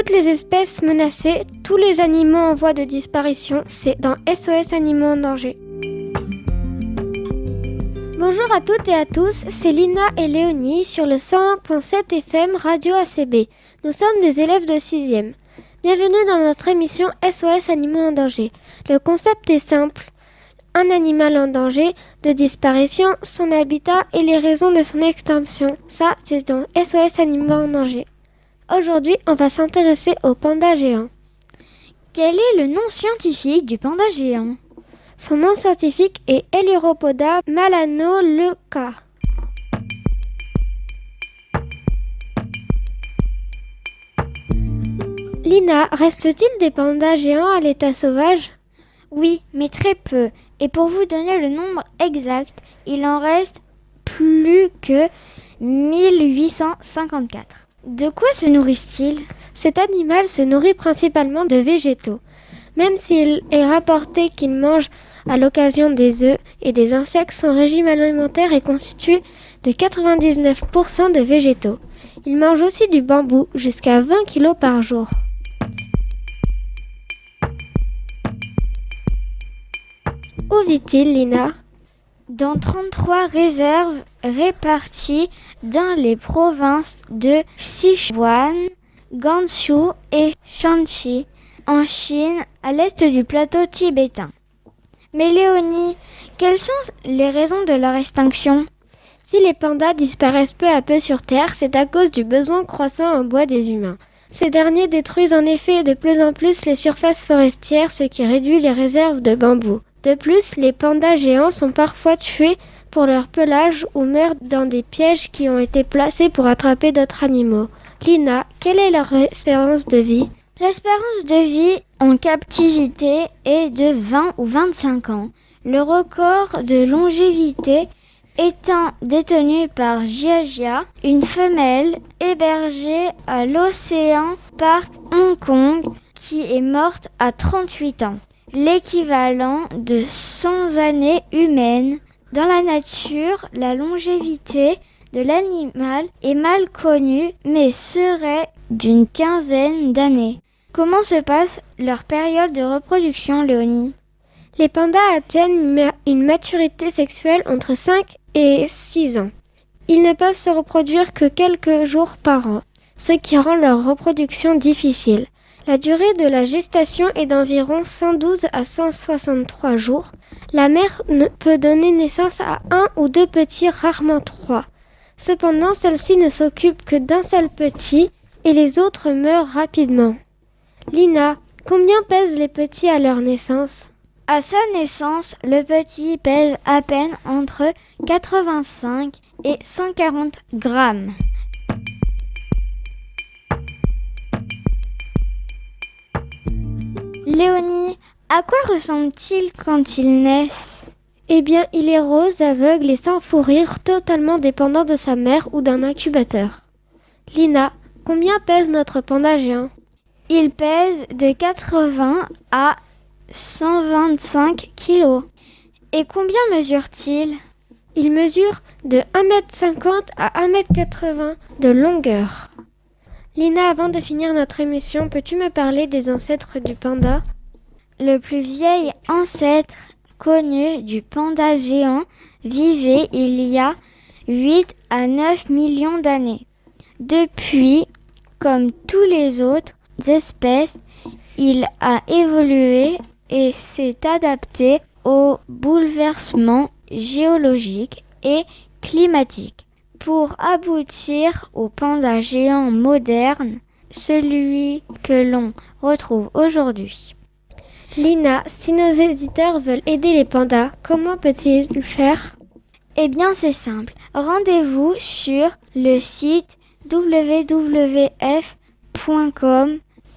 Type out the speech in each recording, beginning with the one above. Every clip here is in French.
Toutes les espèces menacées, tous les animaux en voie de disparition, c'est dans SOS Animaux en danger. Bonjour à toutes et à tous, c'est Lina et Léonie sur le 101.7 FM Radio ACB. Nous sommes des élèves de 6e. Bienvenue dans notre émission SOS Animaux en danger. Le concept est simple. Un animal en danger de disparition, son habitat et les raisons de son extinction. Ça, c'est dans SOS Animaux en danger. Aujourd'hui, on va s'intéresser au panda géant. Quel est le nom scientifique du panda géant ? Son nom scientifique est Ailuropoda melanoleuca. Lina, reste-t-il des pandas géants à l'état sauvage ? Oui, mais très peu. Et pour vous donner le nombre exact, il en reste plus que 1854. De quoi se nourrissent-ils ? Cet animal se nourrit principalement de végétaux. Même s'il est rapporté qu'il mange à l'occasion des œufs et des insectes, son régime alimentaire est constitué de 99% de végétaux. Il mange aussi du bambou, jusqu'à 20 kg par jour. Où vit-il, Lina ? Dans 33 réserves réparties dans les provinces de Sichuan, Gansu et Shanxi, en Chine, à l'est du plateau tibétain. Mais Léonie, quelles sont les raisons de leur extinction ? Si les pandas disparaissent peu à peu sur Terre, c'est à cause du besoin croissant en bois des humains. Ces derniers détruisent en effet de plus en plus les surfaces forestières, ce qui réduit les réserves de bambou. De plus, les pandas géants sont parfois tués pour leur pelage ou meurent dans des pièges qui ont été placés pour attraper d'autres animaux. Lina, quelle est leur espérance de vie ? L'espérance de vie en captivité est de 20 ou 25 ans. Le record de longévité étant détenu par Jia, une femelle hébergée à l'Ocean Park Hong Kong, qui est morte à 38 ans. L'équivalent de 100 années humaines. Dans la nature, la longévité de l'animal est mal connue, mais serait d'une quinzaine d'années. Comment se passe leur période de reproduction, Léonie ? Les pandas atteignent une maturité sexuelle entre 5 et 6 ans. Ils ne peuvent se reproduire que quelques jours par an, ce qui rend leur reproduction difficile. La durée de la gestation est d'environ 112 à 163 jours. La mère peut donner naissance à 1 ou 2 petits, rarement 3. Cependant, celle-ci ne s'occupe que d'un seul petit et les autres meurent rapidement. Lina, combien pèsent les petits à leur naissance ? À sa naissance, le petit pèse à peine entre 85 et 140 grammes. Léonie, à quoi ressemble-t-il quand ils naissent ? Eh bien, il est rose, aveugle et sans fourrure, totalement dépendant de sa mère ou d'un incubateur. Lina, combien pèse notre panda géant ? Il pèse de 80 à 125 kg. Et combien mesure-t-il ? Il mesure de 1,50 m à 1,80 m de longueur. Lina, avant de finir notre émission, peux-tu me parler des ancêtres du panda ? Le plus vieil ancêtre connu du panda géant vivait il y a 8 à 9 millions d'années. Depuis, comme tous les autres espèces, il a évolué et s'est adapté aux bouleversements géologiques et climatiques pour aboutir au panda géant moderne, celui que l'on retrouve aujourd'hui. Lina, si nos éditeurs veulent aider les pandas, comment peut-ils faire ? Eh bien, c'est simple. Rendez-vous sur le site www.f.com.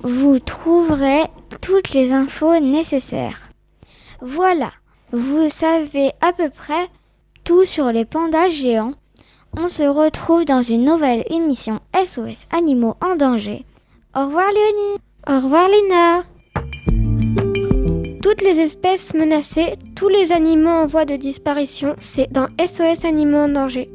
Vous trouverez toutes les infos nécessaires. Voilà, vous savez à peu près tout sur les pandas géants. On se retrouve dans une nouvelle émission SOS Animaux en danger. Au revoir Léonie. Au revoir Lina. Toutes les espèces menacées, tous les animaux en voie de disparition, c'est dans SOS Animaux en danger.